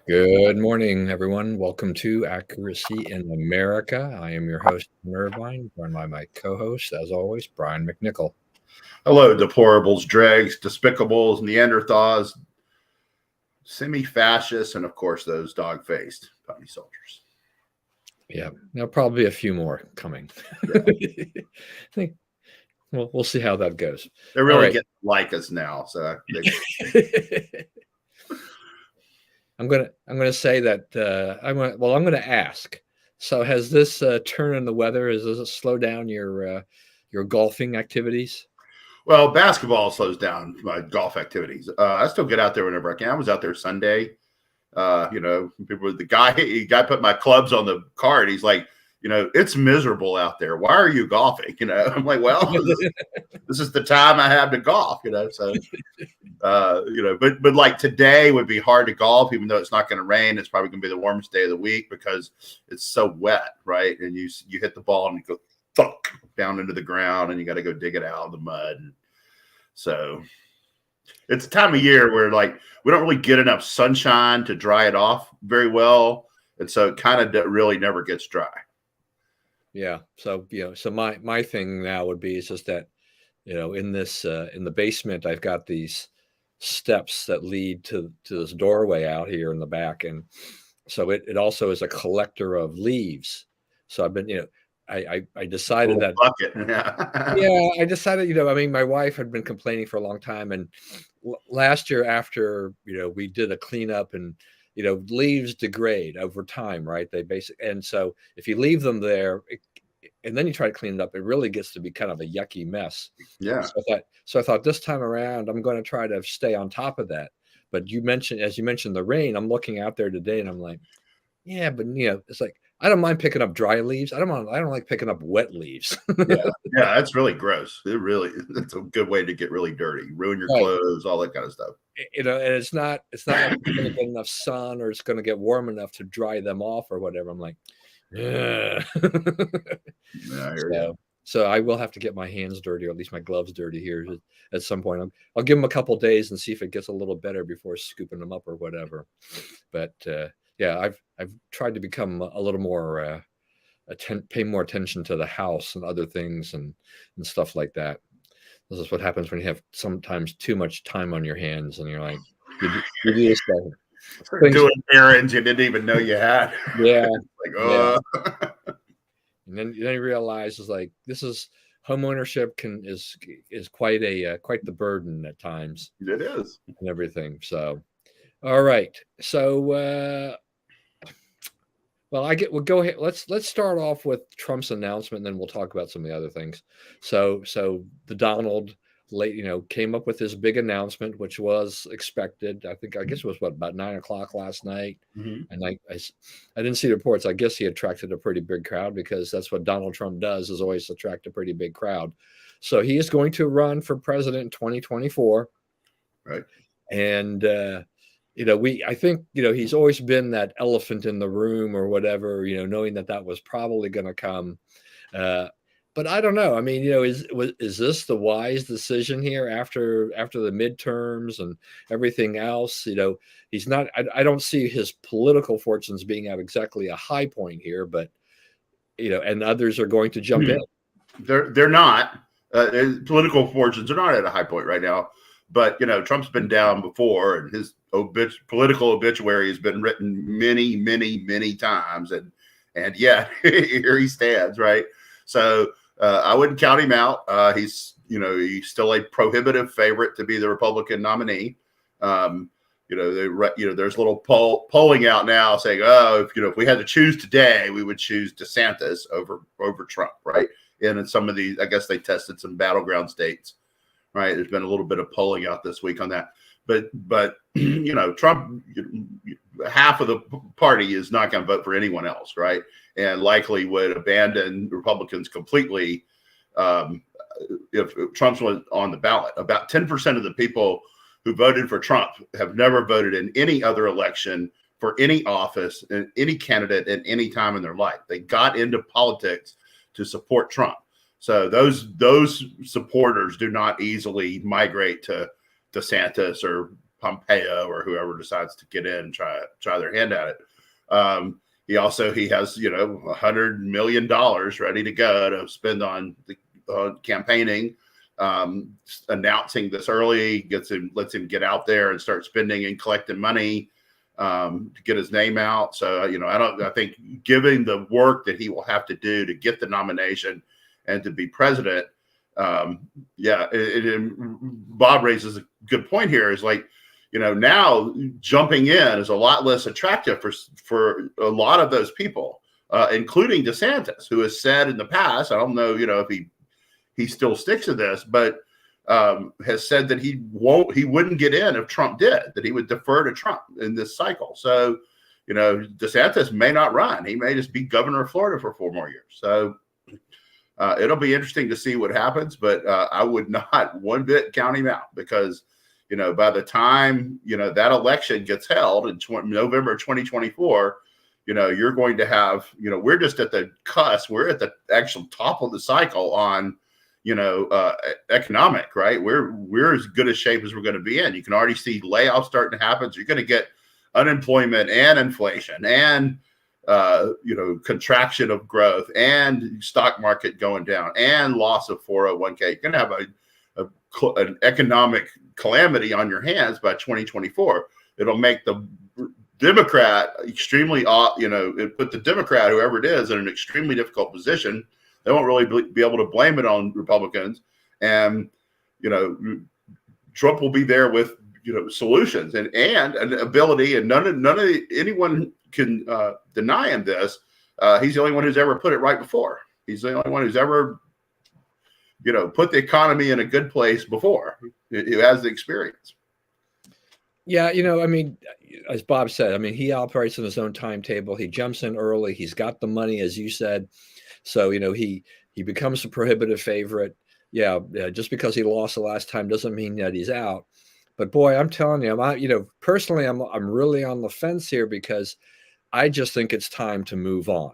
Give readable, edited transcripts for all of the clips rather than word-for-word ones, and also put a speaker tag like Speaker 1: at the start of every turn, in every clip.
Speaker 1: Good morning, everyone. Welcome to Accuracy in America. I am your host, Irvine, joined by my co-host, as always, Brian McNichol.
Speaker 2: Hello, deplorables, dregs, despicables, Neanderthals, semi-fascists, and of course those dog-faced pony soldiers.
Speaker 1: Yeah, there'll probably be a few more coming.
Speaker 2: Yeah.
Speaker 1: I think we'll see how that goes.
Speaker 2: They're
Speaker 1: All
Speaker 2: really
Speaker 1: right.
Speaker 2: getting to like us now. So
Speaker 1: I'm gonna say that I'm gonna ask. So has this turn in the weather? Does it slow down your golfing activities?
Speaker 2: well, basketball slows down my golf activities. I still get out there whenever I can. I was out there Sunday. The guy put my clubs on the cart. He's like, it's miserable out there. Why are you golfing? I'm like, well, this is the time I have to golf. So but like today would be hard to golf, even though it's not going to rain. It's probably going to be the warmest day of the week because it's so wet, right? And you hit the ball and you go thunk down into the ground, and you got to go dig it out of the mud. So it's a time of year where like we don't really get enough sunshine to dry it off very well, and so it kind of really never gets dry.
Speaker 1: Yeah. So so my thing now would be is just that in this in the basement I've got these steps that lead to this doorway out here in the back, and so it also is a collector of leaves. So I've been I decided that
Speaker 2: bucket.
Speaker 1: yeah, I decided, I mean, my wife had been complaining for a long time, and last year after, we did a cleanup, and leaves degrade over time, right? And so if you leave them there, and then you try to clean it up, it really gets to be kind of a yucky mess.
Speaker 2: Yeah.
Speaker 1: So I thought this time around, I'm going to try to stay on top of that. But as you mentioned the rain, I'm looking out there today and I'm like, yeah, but it's like, I don't mind picking up dry leaves. I don't like picking up wet leaves.
Speaker 2: Yeah, that's really gross. It's a good way to get really dirty, ruin your
Speaker 1: Right.
Speaker 2: clothes, all that kind of stuff.
Speaker 1: And it's not like it's going to get enough sun or it's going to get warm enough to dry them off or whatever. I'm like, yeah.
Speaker 2: Yeah, I hear you.
Speaker 1: So I will have to get my hands dirty, or at least my gloves dirty here at some point. I'll give them a couple days and see if it gets a little better before scooping them up or whatever. But yeah, I've tried to become a little more pay more attention to the house and other things and stuff like that. This is what happens when you have sometimes too much time on your hands, and you're like, you do this stuff.
Speaker 2: Doing errands you didn't even know you had.
Speaker 1: Yeah.
Speaker 2: Like,
Speaker 1: yeah. And then you realize is like this is home ownership is quite the burden at times.
Speaker 2: It is.
Speaker 1: And everything. So, all right. So, well, we'll go ahead. Let's start off with Trump's announcement, and then we'll talk about some of the other things. So the Donald came up with this big announcement, which was expected. I guess it was about 9:00 last night.
Speaker 2: Mm-hmm.
Speaker 1: And I didn't see the reports. I guess he attracted a pretty big crowd because that's what Donald Trump does, is always attract a pretty big crowd. So he is going to run for president in 2024.
Speaker 2: Right.
Speaker 1: And, I think, he's always been that elephant in the room or whatever, knowing that was probably going to come. But I don't know. I mean, is this the wise decision here after the midterms and everything else? He's not. I don't see his political fortunes being at exactly a high point here, but and others are going to jump in.
Speaker 2: They're not. Political fortunes are not at a high point right now. But Trump's been down before, and his political obituary has been written many, many, many times, and yet here he stands, right? So I wouldn't count him out. He's still a prohibitive favorite to be the Republican nominee. There's a little polling out now saying, oh, if we had to choose today, we would choose DeSantis over Trump, right? And in some of these, I guess they tested some battleground states. Right, there's been a little bit of polling out this week on that, but Trump, half of the party is not going to vote for anyone else, right? And likely would abandon Republicans completely if Trump was on the ballot. About 10% of the people who voted for Trump have never voted in any other election for any office and any candidate at any time in their life. They got into politics to support Trump. So those supporters do not easily migrate to DeSantis or Pompeo or whoever decides to get in and try their hand at it. He has $100 million ready to go to spend on the campaigning. Announcing this early lets him get out there and start spending and collecting money to get his name out. So I think given the work that he will have to do to get the nomination and to be president, Bob raises a good point here. Is like, now jumping in is a lot less attractive for a lot of those people, including DeSantis, who has said in the past, I don't know, if he still sticks to this, but has said that he wouldn't get in if Trump did, that he would defer to Trump in this cycle. So, DeSantis may not run. He may just be governor of Florida for 4 more years. So it'll be interesting to see what happens, but I would not one bit count him out, because, by the time, that election gets held in November 2024, you're going to have, we're just at the cusp. We're at the actual top of the cycle on, economic, right? We're as good a shape as we're going to be in. You can already see layoffs starting to happen. So you're going to get unemployment and inflation and, contraction of growth and stock market going down and loss of 401k. You're going to have an economic calamity on your hands by 2024. It'll make the Democrat extremely, it put the Democrat, whoever it is, in an extremely difficult position. They won't really be able to blame it on Republicans. And, Trump will be there with, solutions and an ability, and anyone can deny him this. He's the only one who's ever put it right before. He's the only one who's ever, put the economy in a good place before. Who has the experience.
Speaker 1: Yeah, as Bob said, he operates on his own timetable. He jumps in early. He's got the money, as you said. So, he becomes a prohibitive favorite. Yeah, just because he lost the last time doesn't mean that he's out. But boy, I'm telling you, personally, I'm really on the fence here, because I just think it's time to move on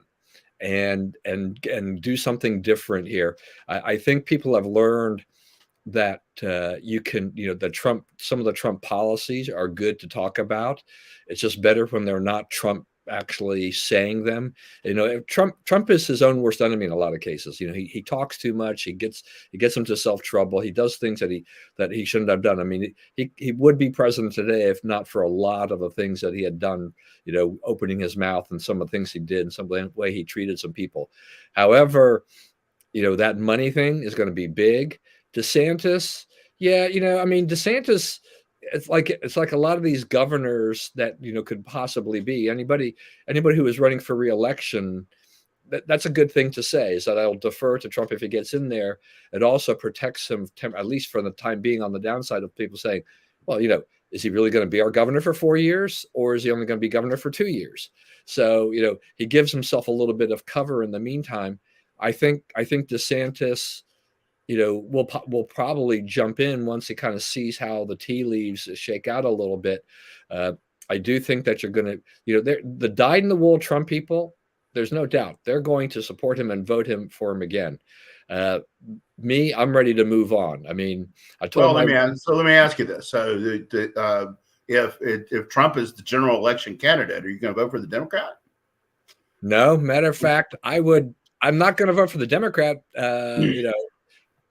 Speaker 1: and do something different here. I think people have learned that you can, some of the Trump policies are good to talk about. It's just better when they're not Trump actually saying them. Trump is his own worst enemy in a lot of cases. He talks too much. He gets into self trouble. He does things that he shouldn't have done. He would be president today if not for a lot of the things that he had done, opening his mouth and some of the things he did and some of the way he treated some people. However, that money thing is going to be big. DeSantis, DeSantis, it's like a lot of these governors that could possibly be anybody who is running for re-election. That's a good thing to say, is that I'll defer to Trump if he gets in there. It also protects him, at least for the time being, on the downside of people saying, well, is he really going to be our governor for 4 years, or is he only going to be governor for 2 years? So he gives himself a little bit of cover in the meantime. I think DeSantis, will probably jump in once he kind of sees how the tea leaves shake out a little bit. I do think that you're going to, the dyed-in-the-wool Trump people, there's no doubt they're going to support him and vote for him again. Me, I'm ready to move on. I told.
Speaker 2: Let me ask you this: so, if Trump is the general election candidate, are you going to vote for the Democrat?
Speaker 1: No, matter of fact, I'm not going to vote for the Democrat.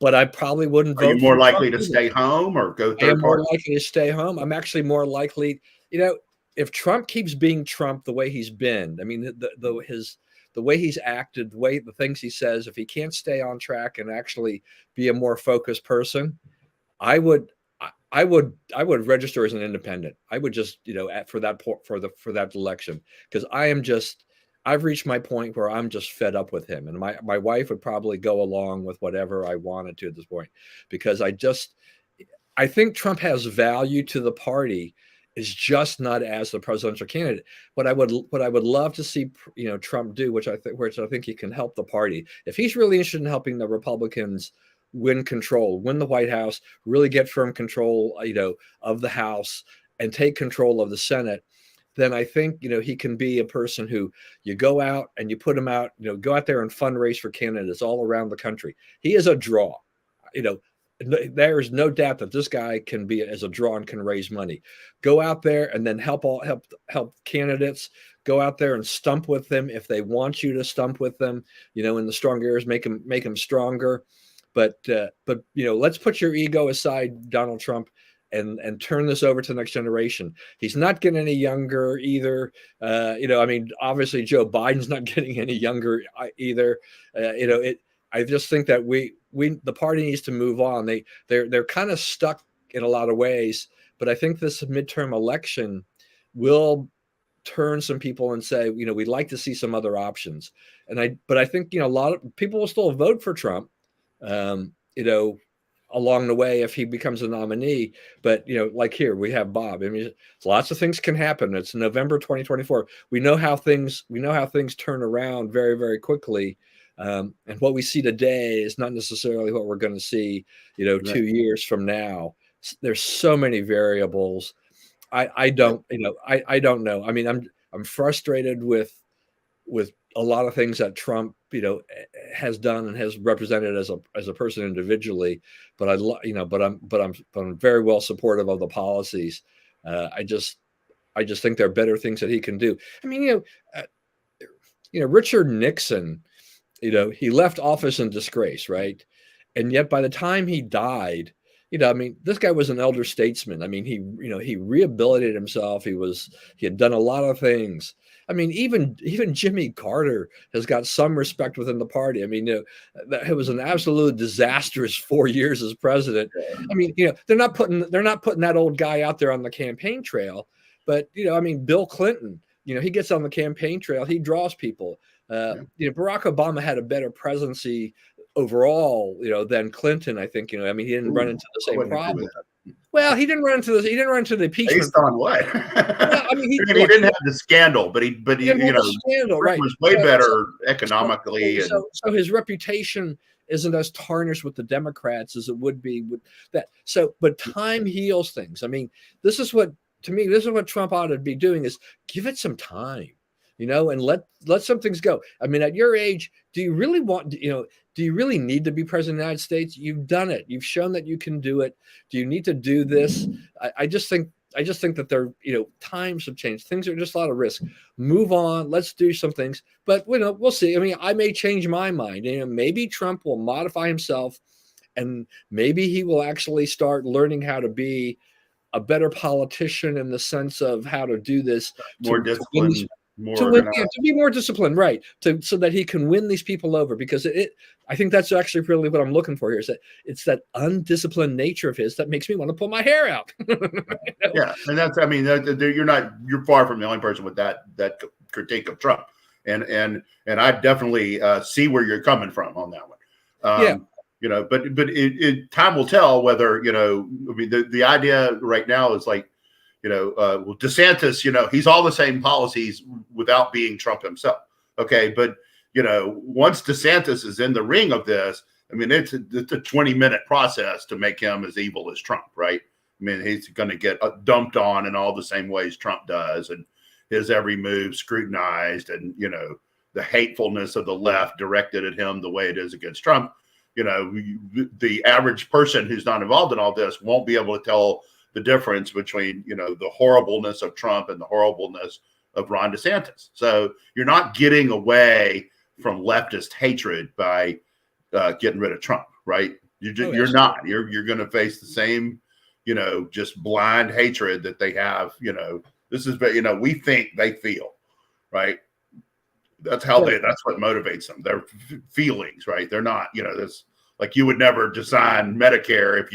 Speaker 1: But I probably wouldn't vote.
Speaker 2: Are you more likely to stay home or go third party?
Speaker 1: I'm more likely to stay home. I'm actually more likely, if Trump keeps being Trump the way he's been, the way he's acted, the things he says, if he can't stay on track and actually be a more focused person, I would register as an independent. I would just, for that election, because I've reached my point where I'm just fed up with him. And my wife would probably go along with whatever I wanted to at this point, because I think Trump has value to the party, is just not as the presidential candidate. What I would love to see, Trump do, which I think he can help the party. If he's really interested in helping the Republicans win the White House, really get firm control, of the House and take control of the Senate, then I think, he can be a person who you go out and you put him out, go out there and fundraise for candidates all around the country. He is a draw. there is no doubt that this guy can be as a draw and can raise money. Go out there and then help candidates. Go out there and stump with them if they want you to stump with them. In the strong areas, make them stronger. But let's put your ego aside, Donald Trump, and turn this over to the next generation. He's not getting any younger either. Obviously Joe Biden's not getting any younger either. I just think that the party needs to move on. They're kind of stuck in a lot of ways, but I think this midterm election will turn some people and say, we'd like to see some other options. But I think, a lot of people will still vote for Trump, along the way if he becomes a nominee. But like here we have Bob. I mean, lots of things can happen. It's November 2024. We know how things turn around very, very quickly. And what we see today is not necessarily what we're going to see, right, 2 years from now. There's so many variables. I don't know. I mean, I'm frustrated with a lot of things that Trump, has done and has represented as a person individually. But I'm very well supportive of the policies. I just think there are better things that he can do. I mean, Richard Nixon, he left office in disgrace, right? And yet by the time he died, this guy was an elder statesman. I mean, he rehabilitated himself. He had done a lot of things. I mean, even Jimmy Carter has got some respect within the party. I mean, it was an absolute disastrous 4 years as president. I mean, they're not putting that old guy out there on the campaign trail. But Bill Clinton, he gets on the campaign trail. He draws people. Barack Obama had a better presidency overall, than Clinton. I think, he didn't run into the same problem. Well, he didn't run into the impeachment.
Speaker 2: Based on what?
Speaker 1: Well,
Speaker 2: he didn't have the scandal, but he
Speaker 1: scandal, right?
Speaker 2: Was way better economically.
Speaker 1: So his reputation isn't as tarnished with the Democrats as it would be with that. So, but time heals things. I mean, this is what Trump ought to be doing, is give it some time, and let some things go. I mean, at your age, do you really need to be president of the United States? You've done it. You've shown that you can do it. Do you need to do this? I just think that there, times have changed. Things are just a lot of risk. Move on. Let's do some things. But we'll see. I mean, I may change my mind. Maybe Trump will modify himself, and maybe he will actually start learning how to be a better politician in the sense of how to do this.
Speaker 2: More disciplined.
Speaker 1: To be more disciplined, right? So that he can win these people over, because I think that's actually really what I'm looking for here. Is that it's that undisciplined nature of his that makes me want to pull my hair out.
Speaker 2: Yeah, and you're far from the only person with that critique of Trump, and I definitely see where you're coming from on that one. But time will tell whether the idea right now is like, DeSantis, he's all the same policies without being Trump himself. Okay. But, once DeSantis is in the ring of this, I mean, it's a 20-minute process to make him as evil as Trump, right? I mean, he's going to get dumped on in all the same ways Trump does, and his every move scrutinized, and, the hatefulness of the left directed at him the way it is against Trump. The average person who's not involved in all this won't be able to tell the difference between, the horribleness of Trump and the horribleness of Ron DeSantis. So you're not getting away from leftist hatred by getting rid of Trump, right? You're not. You're going to face the same, just blind hatred that they have. This is, we think they feel, right? That's how that's what motivates them. Their feelings, right? They're not, that's like, you would never design Medicare if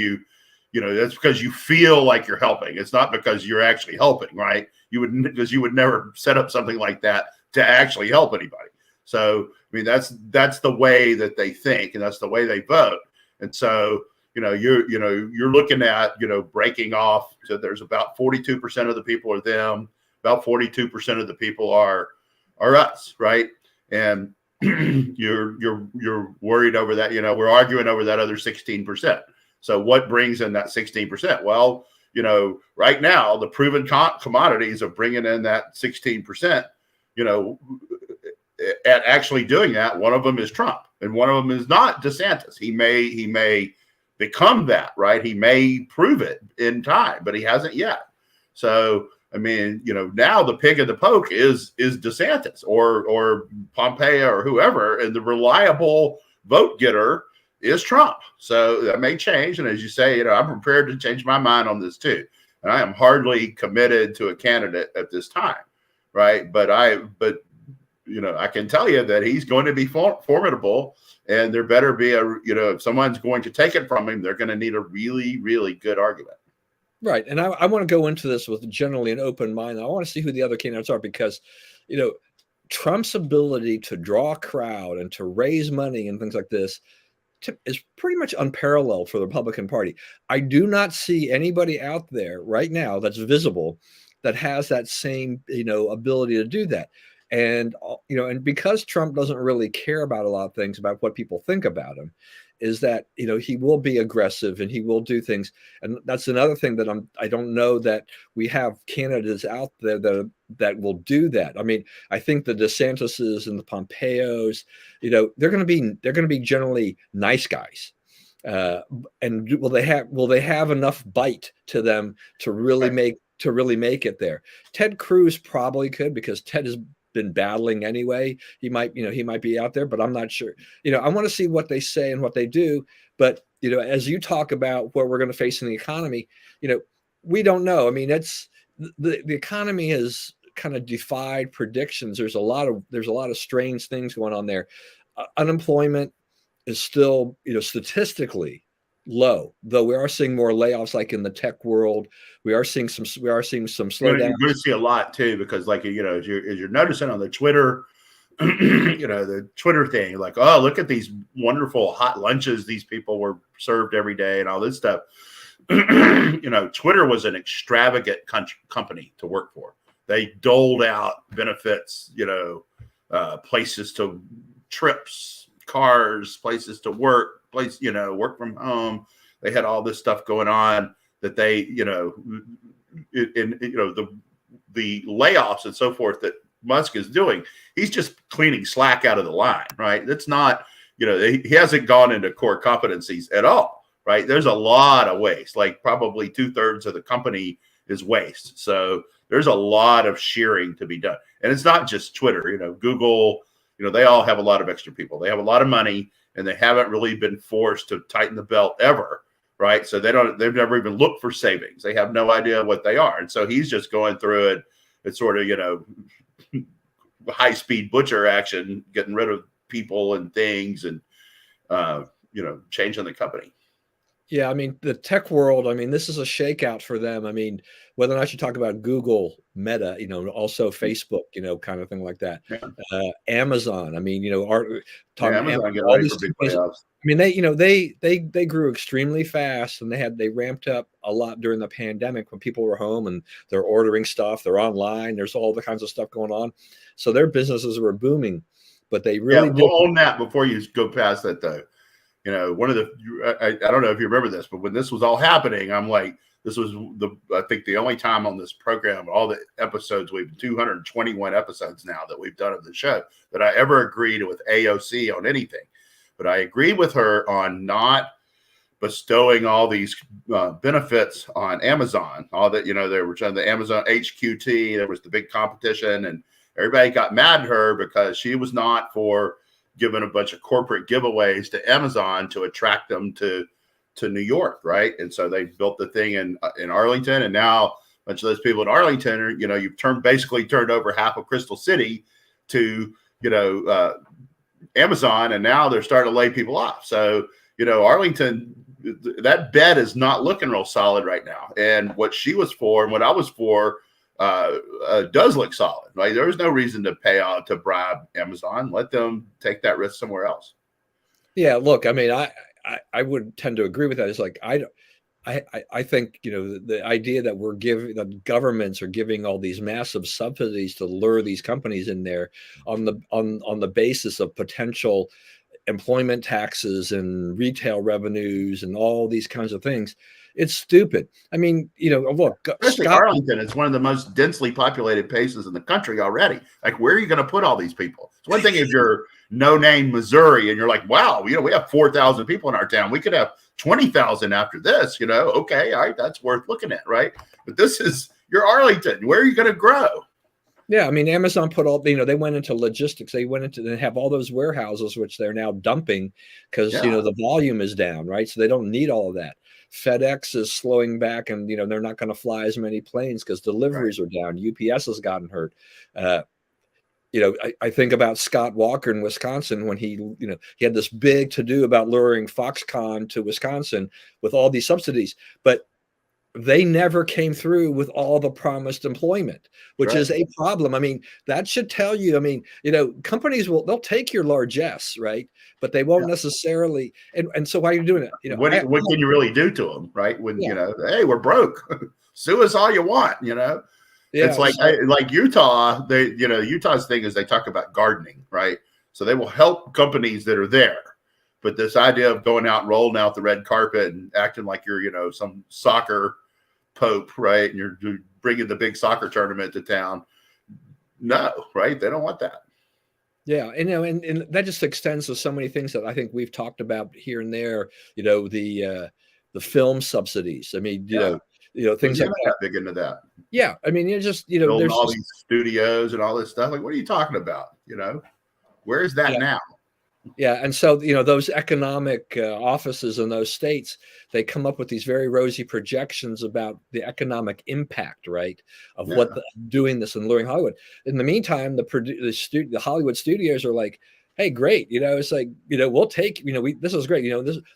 Speaker 2: that's because you feel like you're helping. It's not because you're actually helping, right? You would never set up something like that to actually help anybody. So, I mean, that's the way that they think, and that's the way they vote. And so, you're looking at, breaking off. So there's about 42% of the people are them, about 42% of the people are us, right? And you're worried over that. We're arguing over that other 16%. So what brings in that 16%? Well, right now, the proven commodities of bringing in that 16%, at actually doing that, one of them is Trump, and one of them is not DeSantis. He may become that, right? He may prove it in time, but he hasn't yet. So, I mean, now the pig of the poke is DeSantis or Pompeo or whoever, and the reliable vote getter is Trump. So that may change. And as you say, I'm prepared to change my mind on this too. And I am hardly committed to a candidate at this time, right? But I can tell you that he's going to be formidable, and there better be if someone's going to take it from him, they're going to need a really, really good argument.
Speaker 1: Right. And I want to go into this with generally an open mind. I want to see who the other candidates are because, Trump's ability to draw a crowd and to raise money and things like this is pretty much unparalleled for the Republican Party. I do not see anybody out there right now that's visible that has that same, ability to do that. And, and because Trump doesn't really care about a lot of things about what people think about him, is that, he will be aggressive and he will do things. And that's another thing that I don't know that we have candidates out there that will do that. I mean, I think the DeSantis's and the Pompeos, they're going to be generally nice guys. And will they have enough bite to them to really make it there? Ted Cruz probably could, because Ted has been battling anyway. He might be out there, but I'm not sure. I want to see what they say and what they do. But, as you talk about what we're going to face in the economy, we don't know. I mean, it's the economy has kind of defied predictions. There's a lot of strange things going on there. Unemployment is still, statistically low, though we are seeing more layoffs, like in the tech world. We are seeing some slowdown.
Speaker 2: You're going to see a lot too, because as you're noticing on the Twitter, the Twitter thing, like, oh, look at these wonderful hot lunches these people were served every day and all this stuff. Twitter was an extravagant company to work for. They doled out benefits, places to trips, cars, places to work, work from home. They had all this stuff going on that they, the layoffs and so forth that Musk is doing. He's just cleaning slack out of the line, right? That's not, he hasn't gone into core competencies at all, right? There's a lot of waste, like probably 2/3 of the company is waste. So there's a lot of shearing to be done. And it's not just Twitter, Google, they all have a lot of extra people. They have a lot of money, and they haven't really been forced to tighten the belt ever, right? So they've never even looked for savings. They have no idea what they are. And so he's just going through it. It's sort of, high-speed butcher action, getting rid of people and things and, changing the company.
Speaker 1: Yeah, I mean, the tech world, I mean, this is a shakeout for them. I mean, whether or not you talk about Google, Meta, also Facebook, kind of thing like that.
Speaker 2: Yeah.
Speaker 1: Amazon, I mean,
Speaker 2: Amazon get ready for big playoffs.
Speaker 1: I mean, they grew extremely fast, and they ramped up a lot during the pandemic when people were home and they're ordering stuff, they're online, there's all the kinds of stuff going on. So their businesses were booming, but they really
Speaker 2: on that before you go past that though. One of the, I don't know if you remember this, but when this was all happening, I'm like, this was I think the only time on this program, all the episodes, we've 221 episodes now that we've done of the show, that I ever agreed with AOC on anything. But I agreed with her on not bestowing all these benefits on Amazon. All that, they were trying the Amazon HQT, there was the big competition, and everybody got mad at her because she was not for giving a bunch of corporate giveaways to Amazon to attract them to New York, right? And so they built the thing in Arlington, and now a bunch of those people in Arlington are, you've basically turned over half of Crystal City to, Amazon, and now they're starting to lay people off. So, Arlington, that bet is not looking real solid right now. And what she was for and what I was for does look solid, right? There's no reason to pay out to bribe Amazon. Let them take that risk somewhere else.
Speaker 1: Yeah, look, I mean, I would tend to agree with that. It's like I think the idea that that governments are giving all these massive subsidies to lure these companies in there on the basis of potential employment taxes and retail revenues and all these kinds of things. It's stupid. I mean, look,
Speaker 2: especially Arlington is one of the most densely populated places in the country already. Like, where are you going to put all these people? It's one thing if you're no name Missouri, and you're like, wow, we have 4,000 people in our town. We could have 20,000 after this. Okay, all right, that's worth looking at, right? But this is your Arlington. Where are you going to grow?
Speaker 1: Yeah, I mean, Amazon put all, they went into logistics. They have all those warehouses, which they're now dumping because,
Speaker 2: Yeah,
Speaker 1: the volume is down, right? So they don't need all of that. FedEx is slowing back and, they're not going to fly as many planes because
Speaker 2: right,
Speaker 1: deliveries are down. UPS has gotten hurt. Uh, I think about Scott Walker in Wisconsin when he had this big to do about luring Foxconn to Wisconsin with all these subsidies, but they never came through with all the promised employment, which
Speaker 2: right.
Speaker 1: is a problem. I mean, that should tell you, I mean, companies they'll take your largesse, right? But they won't
Speaker 2: Yeah.
Speaker 1: necessarily. And so why are you doing it?
Speaker 2: What can you really do to them, right? When
Speaker 1: Yeah.
Speaker 2: hey, we're broke, sue us all you want. It's
Speaker 1: Yeah.
Speaker 2: like
Speaker 1: So,
Speaker 2: like Utah. Utah's thing is they talk about gardening, right? So they will help companies that are there, but this idea of going out and rolling out the red carpet and acting like you're some soccer pope, right? And you're bringing the big soccer tournament to town. No, right? They don't want that.
Speaker 1: yeah. And that just extends to so many things that I think we've talked about here and there, the film subsidies. I mean,
Speaker 2: Yeah,
Speaker 1: things like
Speaker 2: Louisiana
Speaker 1: that.
Speaker 2: got big into that.
Speaker 1: Yeah. I mean,
Speaker 2: Building
Speaker 1: there's
Speaker 2: all
Speaker 1: just,
Speaker 2: these studios and all this stuff. Like, what are you talking about? Where's that
Speaker 1: yeah.
Speaker 2: now?
Speaker 1: Yeah, and so those economic offices in those states, they come up with these very rosy projections about the economic impact, right, of
Speaker 2: Yeah,
Speaker 1: doing this and luring Hollywood. In the meantime, the Hollywood studios are like, hey, great, it's like we'll take this is great,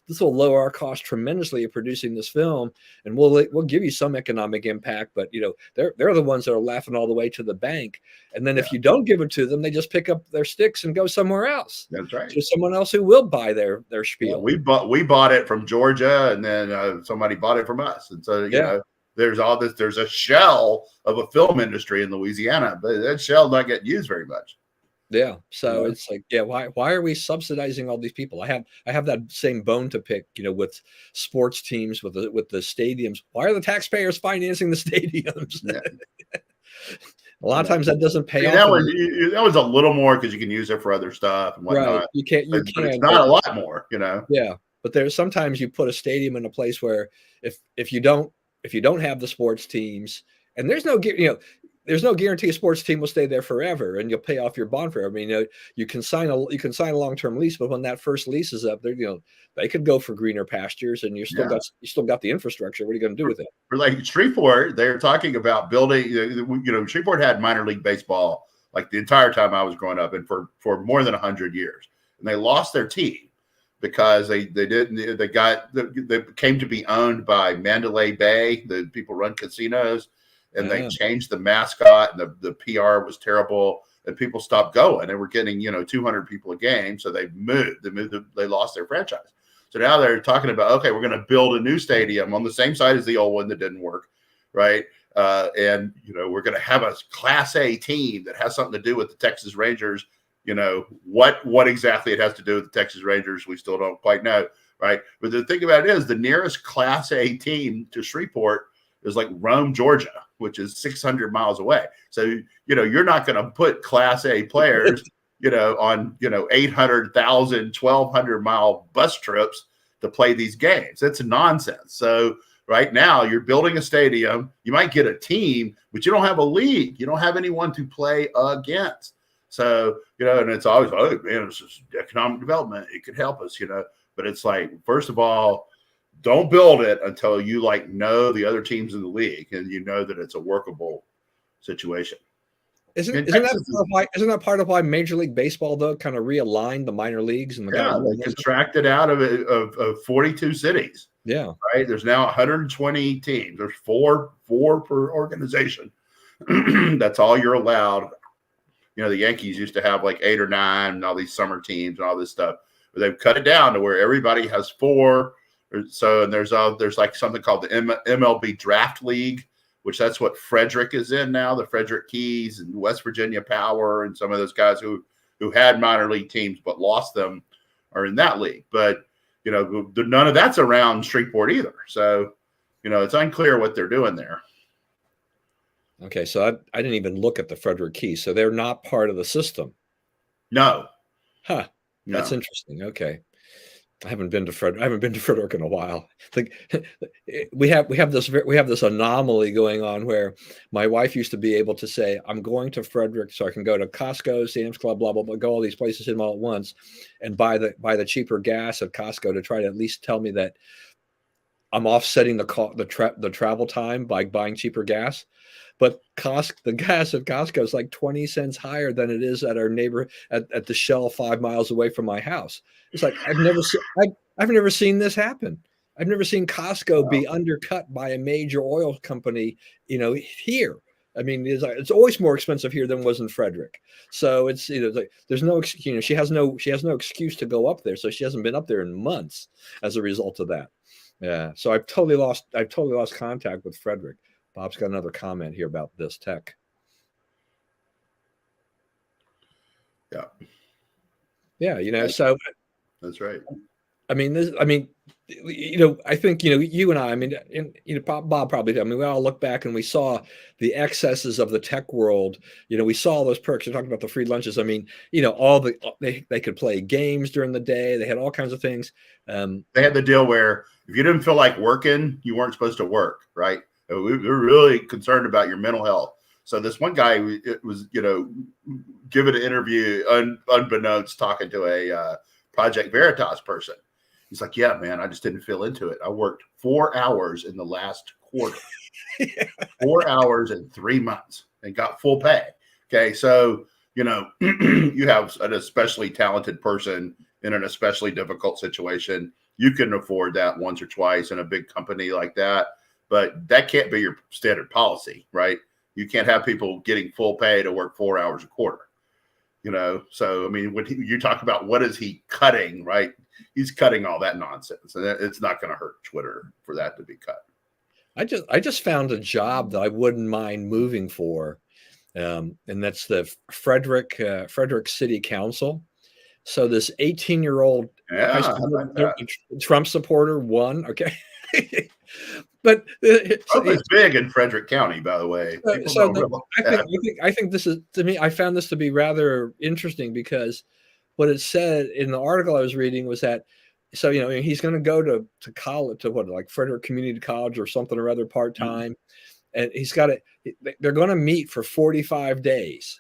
Speaker 1: this will lower our cost tremendously of producing this film, and we'll give you some economic impact, but they're the ones that are laughing all the way to the bank, and then
Speaker 2: yeah,
Speaker 1: if you don't give it to them, they just pick up their sticks and go somewhere else
Speaker 2: that's right.
Speaker 1: to someone else who will buy their
Speaker 2: Yeah,
Speaker 1: spiel.
Speaker 2: we bought it from Georgia, and then somebody bought it from us, and so
Speaker 1: Yeah,
Speaker 2: there's all this. There's a shell of a film industry in Louisiana, but that shell not getting used very much.
Speaker 1: yeah. So
Speaker 2: You
Speaker 1: it's like, yeah, why are we subsidizing all these people? I have that same bone to pick, with sports teams, with the stadiums. Why are the taxpayers financing the stadiums?
Speaker 2: Yeah,
Speaker 1: A lot of times that doesn't pay
Speaker 2: See,
Speaker 1: off.
Speaker 2: that was a little more because you can use it for other stuff and
Speaker 1: Right.
Speaker 2: whatnot.
Speaker 1: You
Speaker 2: But it's
Speaker 1: can,
Speaker 2: not
Speaker 1: but
Speaker 2: a lot more.
Speaker 1: yeah. But there's sometimes you put a stadium in a place where if you don't have the sports teams, and there's no guarantee a sports team will stay there forever and you'll pay off your bond forever. I mean, you can sign a long-term lease, but when that first lease is up, they could go for greener pastures, and you still
Speaker 2: Yeah.
Speaker 1: got the infrastructure. What are you going to do with it?
Speaker 2: For like Shreveport, they're talking about building. Shreveport had minor league baseball like the entire time I was growing up, and for more than 100 years, and they lost their team because they came to be owned by Mandalay Bay. The people run casinos, and they changed the mascot, and the PR was terrible, and people stopped going. They were getting 200 people a game, so they moved. They lost their franchise. So now they're talking about, okay, we're going to build a new stadium on the same site as the old one that didn't work, right? And we're going to have a Class A team that has something to do with the Texas Rangers. What exactly it has to do with the Texas Rangers, we still don't quite know, right? But the thing about it is, the nearest Class A team to Shreveport is like Rome, Georgia, which is 600 miles away. So you're not going to put Class A players on 800,000, 1,200-mile bus trips to play these games. That's nonsense. So right now you're building a stadium. You might get a team, but you don't have a league. You don't have anyone to play against. So, and it's always, oh man, this is economic development. It could help us, but it's like, first of all, don't build it until you know the other teams in the league and you know that it's a workable situation.
Speaker 1: Isn't that part of why Major League Baseball though kind of realigned the minor leagues and
Speaker 2: they contracted out of 42 cities.
Speaker 1: Yeah.
Speaker 2: Right. There's now 120 teams. There's four per organization. That's all you're allowed. The Yankees used to have like 8 or 9 and all these summer teams and all this stuff, but they've cut it down to where everybody has 4. So, and there's like something called the MLB Draft League, which that's what Frederick is in now. The Frederick Keys and West Virginia Power and some of those guys who had minor league teams but lost them are in that league. But none of that's around Shreveport either. So, it's unclear what they're doing there.
Speaker 1: Okay, so I didn't even look at the Frederick Keys. So they're not part of the system.
Speaker 2: No.
Speaker 1: Huh. That's
Speaker 2: Yeah.
Speaker 1: interesting. Okay. I haven't been to Frederick in a while. Like we have this anomaly going on where my wife used to be able to say, "I'm going to Frederick so I can go to Costco, Sam's Club, blah blah blah, go all these places in all at once, and buy the cheaper gas at Costco to try to at least tell me that I'm offsetting the travel time by buying cheaper gas." But the gas at Costco is like 20 cents higher than it is at our neighbor at the Shell 5 miles away from my house. It's like I've never seen this happen. I've never seen Costco
Speaker 2: Wow.
Speaker 1: be undercut by a major oil company, here. I mean, it's always more expensive here than it was in Frederick. So it's like there's no she has no excuse to go up there. So she hasn't been up there in months as a result of that. Yeah. So I've totally lost contact with Frederick. Bob's got another comment here about this tech.
Speaker 2: Yeah.
Speaker 1: Yeah,
Speaker 2: That's,
Speaker 1: so
Speaker 2: that's right.
Speaker 1: I think, you and and Bob probably, we all look back and we saw the excesses of the tech world. We saw those perks. You're talking about the free lunches. They could play games during the day. They had all kinds of things.
Speaker 2: They had the deal where if you didn't feel like working, you weren't supposed to work, right? We were really concerned about your mental health. So this one guy was, giving an interview unbeknownst, talking to a Project Veritas person. He's like, "Yeah, man, I just didn't feel into it. I worked 4 hours in the last quarter, 4 hours in 3 months, and got full pay." Okay, so you have an especially talented person in an especially difficult situation. You can afford that once or twice in a big company like that, but that can't be your standard policy, right? You can't have people getting full pay to work 4 hours a quarter. So I mean, when you talk about what is he cutting, right? He's cutting all that nonsense, and it's not going to hurt Twitter for that to be cut.
Speaker 1: I just found a job that I wouldn't mind moving for, and that's the Frederick City Council. So this 18-year-old high
Speaker 2: Yeah, how
Speaker 1: school
Speaker 2: about that?
Speaker 1: Trump supporter won. Okay, but
Speaker 2: Trump is big in Frederick County, by the way.
Speaker 1: so,
Speaker 2: People
Speaker 1: so
Speaker 2: don't
Speaker 1: the,
Speaker 2: realize
Speaker 1: I think
Speaker 2: that.
Speaker 1: I think this is, to me, I found this to be rather interesting because what it said in the article I was reading was that, so he's going to go to college, to what, like Frederick Community College or something or other, part
Speaker 2: Mhm.
Speaker 1: time, and he's got to. They're going to meet for 45 days.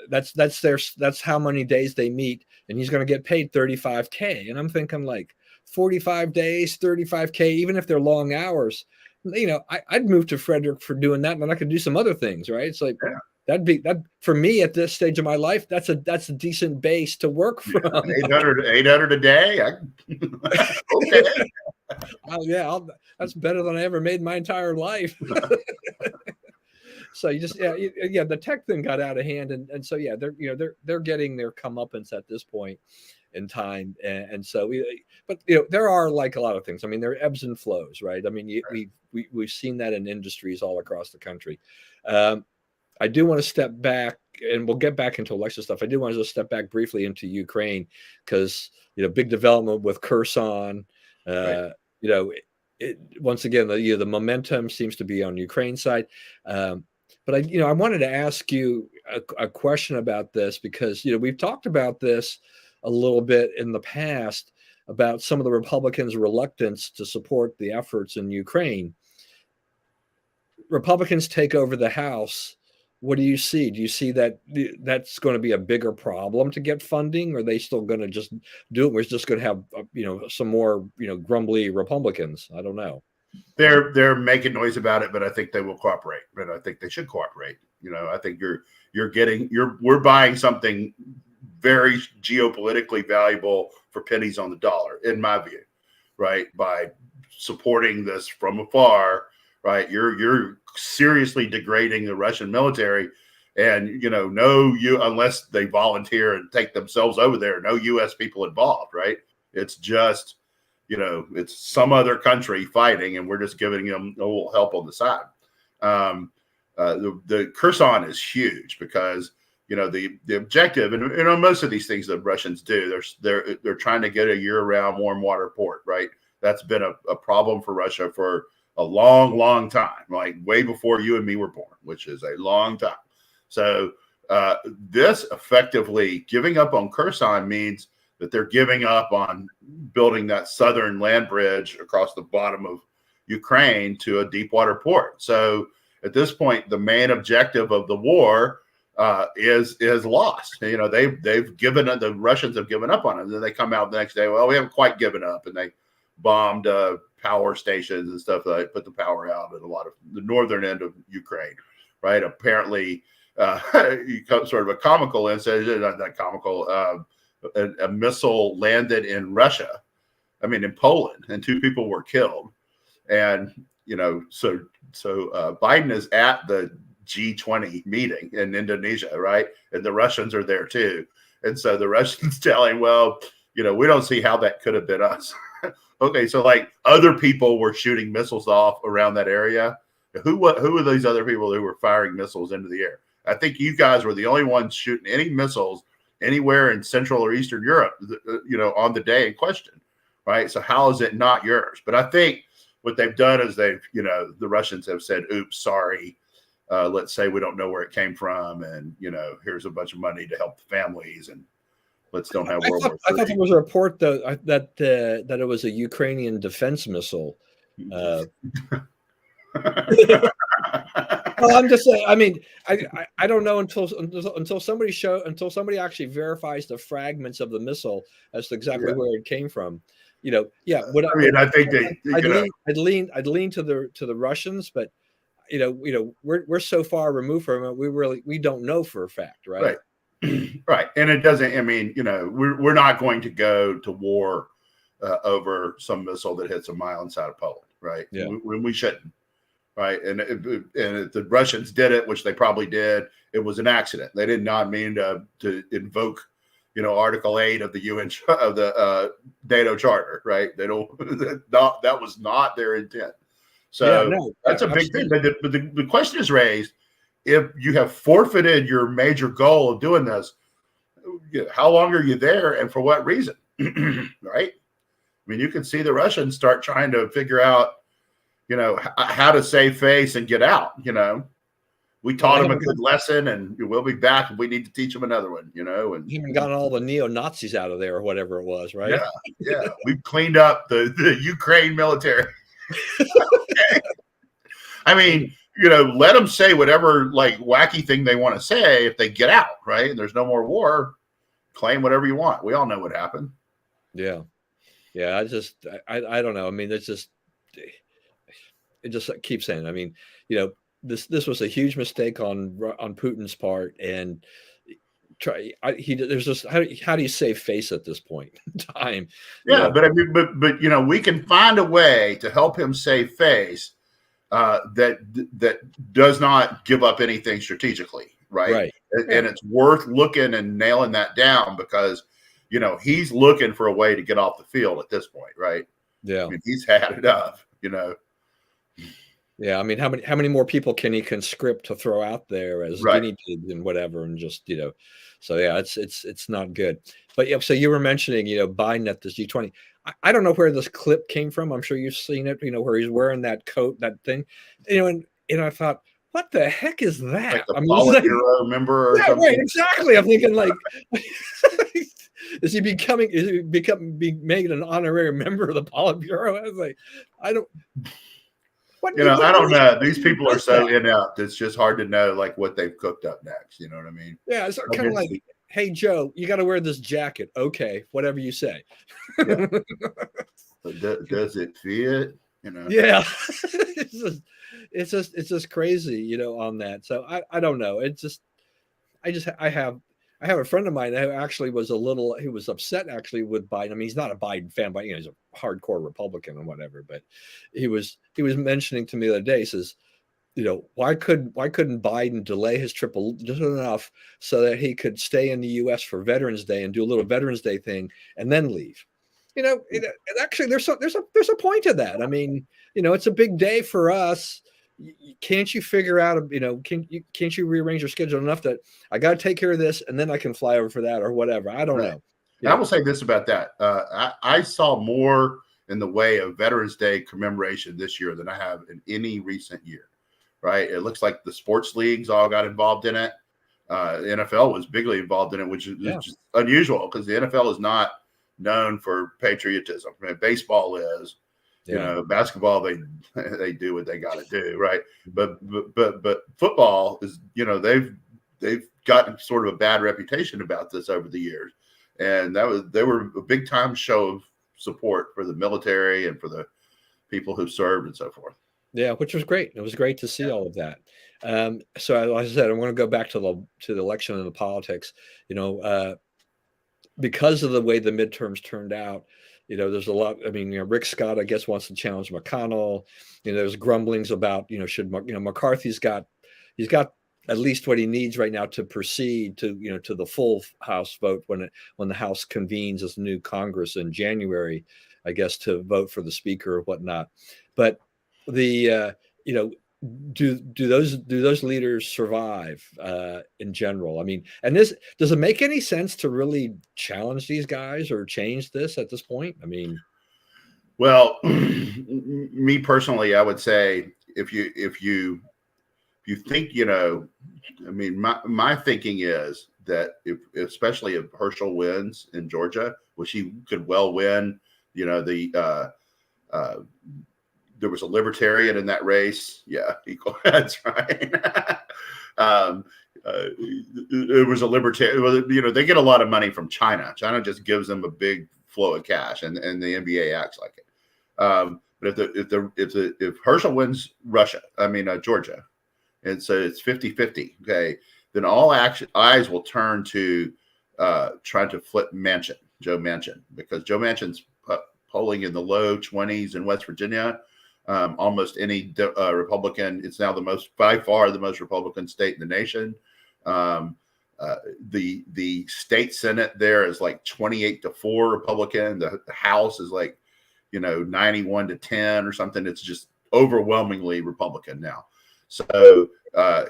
Speaker 1: That's how many days they meet, and he's going to get paid 35K. And I'm thinking, like, 45 days, 35K, even if they're long hours. I'd move to Frederick for doing that, and then I could do some other things, right? It's like
Speaker 2: Yeah,
Speaker 1: that'd be that for me at this stage of my life. That's a decent base to work from.
Speaker 2: 800 a day. Okay.
Speaker 1: Oh yeah, that's better than I ever made my entire life. So you just, yeah, the tech thing got out of hand, and so yeah, they're getting their comeuppance at this point in time, and so but there are, like a lot of things. I mean, there are ebbs and flows, right? I mean, we've seen that in industries all across the country. I do want to step back, and we'll get back into election stuff. I do want to just step back briefly into Ukraine because big development with Kherson.
Speaker 2: Right.
Speaker 1: Uh, you know, once again, the momentum seems to be on Ukraine side. But I wanted to ask you a question about this because we've talked about this a little bit in the past about some of the Republicans' reluctance to support the efforts in Ukraine. Republicans take over the House. What do you see? Do you see that that's going to be a bigger problem to get funding, or are they still going to just do it? We're just going to have some more grumbly Republicans. I don't know.
Speaker 2: They're making noise about it, but I think they will cooperate. But I think they should cooperate. I think we're buying something very geopolitically valuable for pennies on the dollar, in my view, right? By supporting this from afar, right? You're seriously degrading the Russian military, and unless they volunteer and take themselves over there, no U.S. people involved, right? It's just it's some other country fighting, and we're just giving them a little help on the side. The Kherson is huge because the objective, and most of these things that Russians do, they're trying to get a year-round warm water port, right? That's been a problem for Russia for a long, long time, like way before you and me were born, which is a long time. So This effectively giving up on Kherson means that they're giving up on building that southern land bridge across the bottom of Ukraine to a deep water port. So at this point, the main objective of the war is lost. You know, they've given up, the Russians have given up on it. And then they come out the next day, well, we haven't quite given up, and they bombed power stations and stuff like that, put the power out at a lot of the northern end of Ukraine, right? Apparently, sort of a comical incident, not comical, a missile landed in Russia, in Poland, and 2 people were killed. And, you know, so Biden is at the G20 meeting in Indonesia, right? And the Russians are there too. And so the Russians tell him, well, you know, we don't see how that could have been us. Okay, so like other people were shooting missiles off around that area. Who are these other people who were firing missiles into the air? I think you guys were the only ones shooting any missiles anywhere in Central or Eastern Europe, you know, on the day in question, right? So how is it not yours? But I think what they've done is the Russians have said, oops, sorry. Let's say we don't know where it came from. And, you know, here's a bunch of money to help the families, and let's don't have World War III.
Speaker 1: I thought there was a report, though, that it was a Ukrainian defense missile. Well, I'm just saying. I mean, I don't know until somebody actually verifies the fragments of the missile as to exactly where it came from. You know, yeah.
Speaker 2: I think
Speaker 1: I'd lean to the Russians, but you know, we're so far removed from it. We don't know for a fact, right?
Speaker 2: Right. And it doesn't. I mean, you know, we're not going to go to war over some missile that hits a mile inside of Poland, right?
Speaker 1: Yeah.
Speaker 2: We shouldn't. Right. And if the Russians did it, which they probably did, it was an accident. They did not mean to invoke, you know, Article 8 of the UN of the NATO Charter. Right. They don't. That was not their intent. So that's a big thing. But the question is raised: if you have forfeited your major goal of doing this, how long are you there, and for what reason? Right. I mean, you can see the Russians start trying to figure out, you know, how to save face and get out. You know, we taught them a good lesson, and we'll be back if we need to teach them another one. You know, and
Speaker 1: even gotten all the neo-Nazis out of there or whatever it was, right?
Speaker 2: Yeah. We've cleaned up the Ukraine military. Okay. I mean, you know, let them say whatever like wacky thing they want to say if they get out, right? And there's no more war. Claim whatever you want. We all know what happened.
Speaker 1: Yeah. I don't know. I mean, it just keeps saying. I mean, you know, this was a huge mistake on Putin's part, and there's just how do you save face at this point in time?
Speaker 2: Yeah, but I mean, but you know, we can find a way to help him save face that does not give up anything strategically, right? And it's worth looking and nailing that down, because you know he's looking for a way to get off the field at this point, right?
Speaker 1: Yeah,
Speaker 2: I mean, he's had it up, you know.
Speaker 1: Yeah, I mean, how many more people can he conscript to throw out there as guinea pigs and whatever, and just, you know, so yeah, it's not good. But yeah, so you were mentioning, you know, Biden at this G20. I don't know where this clip came from. I'm sure you've seen it, you know, where he's wearing that coat, that thing, you know, and I thought, what the heck is that?
Speaker 2: Like the Politburo member or something?
Speaker 1: Right, exactly. I'm thinking like, is he making an honorary member of the Politburo? I was like, I don't.
Speaker 2: You know, I don't know. These people are so inept. It's just hard to know like what they've cooked up next. You know what I mean?
Speaker 1: Yeah, it's kind of like, hey, Joe, you got to wear this jacket. Okay, whatever you say.
Speaker 2: Yeah. Does it fit? You know?
Speaker 1: Yeah, it's just crazy, you know, on that. So I don't know. I have a friend of mine who actually was he was upset actually with Biden. I mean, he's not a Biden fan, but you know, he's a hardcore Republican and whatever. But he was mentioning to me the other day, he says, you know, why couldn't Biden delay his trip just enough so that he could stay in the U.S. for Veterans Day and do a little Veterans Day thing and then leave? You know, and actually, there's a point to that. I mean, you know, it's a big day for us. Can't you figure out, you know, can't you rearrange your schedule enough that I got to take care of this and then I can fly over for that or whatever? I don't know.
Speaker 2: Yeah. I will say this about that. I saw more in the way of Veterans Day commemoration this year than I have in any recent year, right? It looks like the sports leagues all got involved in it. The NFL was bigly involved in it, which is just unusual because the NFL is not known for patriotism. I mean, baseball is, basketball they do what they got to do, right? But football is, they've gotten sort of a bad reputation about this over the years, and they were a big time show of support for the military and for the people who served and so forth.
Speaker 1: Yeah, which was great. It was great to see all of that. So, like I said, I want to go back to the election and the politics. Because of the way the midterms turned out, there's a lot. I mean, Rick Scott, I guess, wants to challenge McConnell. There's grumblings about, should McCarthy's he's got at least what he needs right now to proceed to, to the full House vote when the House convenes as new Congress in January, I guess, to vote for the speaker or whatnot. But the do those leaders survive in general? I mean, and does it make any sense to really challenge these guys or change this at this point? I mean,
Speaker 2: well, me personally, I would say if you think, I mean, my thinking is that especially if Herschel wins in Georgia, which he could well win, there was a libertarian in that race. Yeah, that's right. It was a libertarian. They get a lot of money from China. China just gives them a big flow of cash, and the NBA acts like it. But if Herschel wins Georgia, and so it's 50-50, okay, then all eyes will turn to trying to flip Joe Manchin, because Joe Manchin's polling in the low 20s in West Virginia. Almost any Republican, it's now by far the most Republican state in the nation. The state Senate there is like 28-4 Republican. The House is like, 91-10 or something. It's just overwhelmingly Republican now. So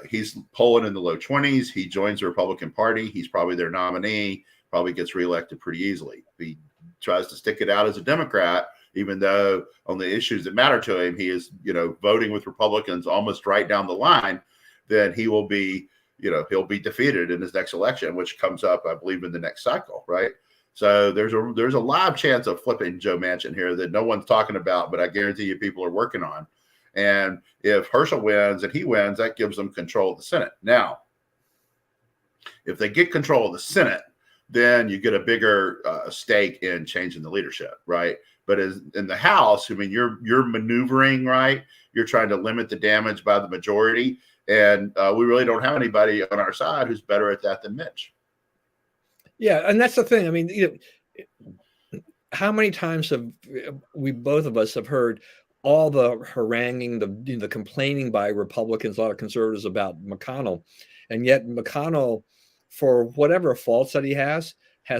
Speaker 2: he's polling in the low 20s. He joins the Republican Party. He's probably their nominee, probably gets reelected pretty easily. If he tries to stick it out as a Democrat, even though on the issues that matter to him, he is, voting with Republicans almost right down the line, then he will be, he'll be defeated in his next election, which comes up, I believe, in the next cycle, right? So there's a live chance of flipping Joe Manchin here that no one's talking about, but I guarantee you people are working on. And if Herschel wins and he wins, that gives them control of the Senate. Now, if they get control of the Senate, then you get a bigger stake in changing the leadership, right? But as in the House, I mean, you're maneuvering, right? You're trying to limit the damage by the majority, and we really don't have anybody on our side who's better at that than Mitch.
Speaker 1: Yeah, and that's the thing. I mean, how many times have both of us have heard all the haranguing, the complaining by Republicans, a lot of conservatives about McConnell, and yet McConnell, for whatever faults that he has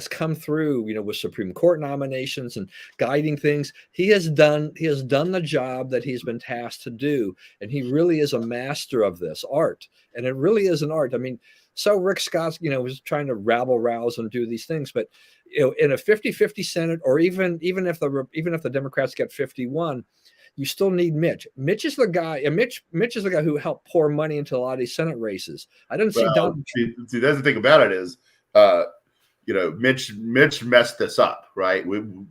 Speaker 1: come through, with Supreme Court nominations and guiding things. He has done the job that he's been tasked to do. And he really is a master of this art. And it really is an art. I mean, so Rick Scott, was trying to rabble rouse and do these things, but in a 50-50 Senate, or even if the Democrats get 51, you still need Mitch. Mitch is the guy, and Mitch is the guy who helped pour money into a lot of these Senate races. I don't see Donald.
Speaker 2: See, that's the thing about it is, Mitch messed this up, right?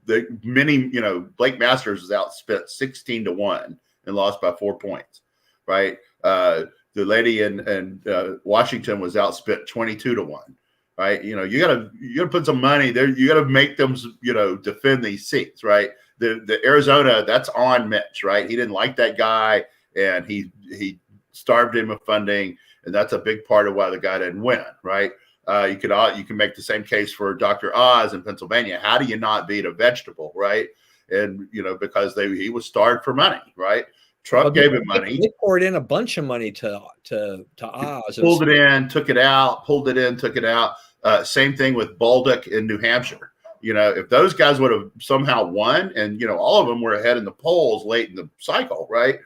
Speaker 2: Blake Masters was outspent 16-1 and lost by 4 points, right? The lady in Washington was outspent 22-1, right? You gotta put some money there. You gotta make them, defend these seats, right? The Arizona, that's on Mitch, right? He didn't like that guy, and he starved him of funding, and that's a big part of why the guy didn't win, right? You can make the same case for Dr. Oz in Pennsylvania. How do you not beat a vegetable, right? And because he was starved for money, right? Trump gave him money.
Speaker 1: They poured in a bunch of money to Oz.
Speaker 2: Pulled it in, took it out. Pulled it in, took it out. Same thing with Bolduc in New Hampshire. If those guys would have somehow won, and all of them were ahead in the polls late in the cycle, right?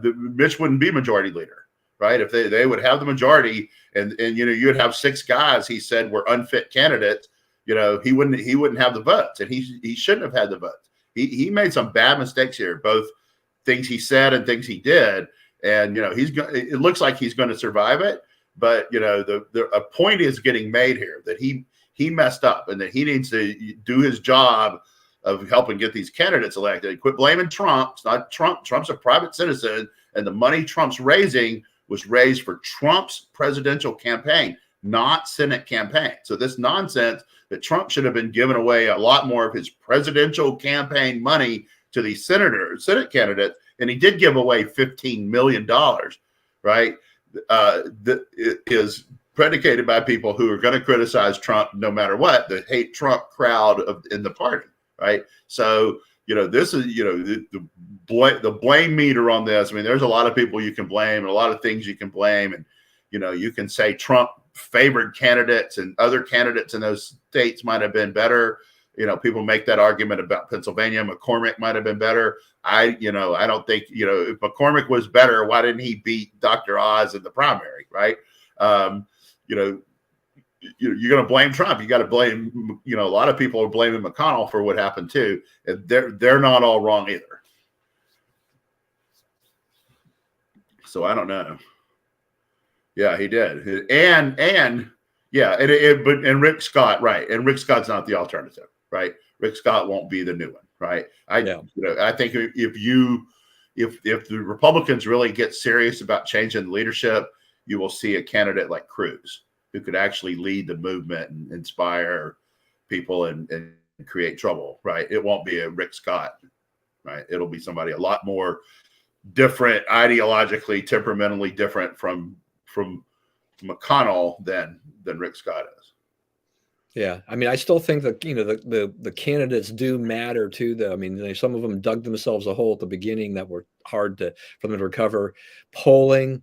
Speaker 2: Mitch wouldn't be majority leader, right? If they would have the majority, and you'd have 6 guys he said were unfit candidates, he wouldn't have the votes, and he shouldn't have had the votes. He made some bad mistakes here, both things he said and things he did, and it looks like he's going to survive it, But a point is getting made here that he messed up and that he needs to do his job of helping get these candidates elected. Quit blaming Trump. It's not Trump. Trump's a private citizen, and the money Trump's raising was raised for Trump's presidential campaign, not Senate campaign. So this nonsense that Trump should have been giving away a lot more of his presidential campaign money to these Senate candidates, and he did give away $15 million, right? That is predicated by people who are going to criticize Trump no matter what, the hate Trump crowd in the party, right? So, this is, the blame meter on this. I mean, there's a lot of people you can blame and a lot of things you can blame. And, you can say Trump favored candidates and other candidates in those states might have been better. People make that argument about Pennsylvania. McCormick might have been better. I don't think, if McCormick was better, why didn't he beat Dr. Oz in the primary, right? You're going to blame Trump. You got to blame, a lot of people are blaming McConnell for what happened too. And they're not all wrong either. So I don't know. Yeah, he did. And Rick Scott, right. And Rick Scott's not the alternative, right? Rick Scott won't be the new one, right? I think if the Republicans really get serious about changing leadership, you will see a candidate like Cruz who could actually lead the movement and inspire people and create trouble, right? It won't be a Rick Scott, right? It'll be somebody a lot more different, ideologically, temperamentally different from McConnell than Rick Scott is.
Speaker 1: Yeah, I mean, I still think that the candidates do matter too. Though, I mean, some of them dug themselves a hole at the beginning that were hard for them to recover. Polling,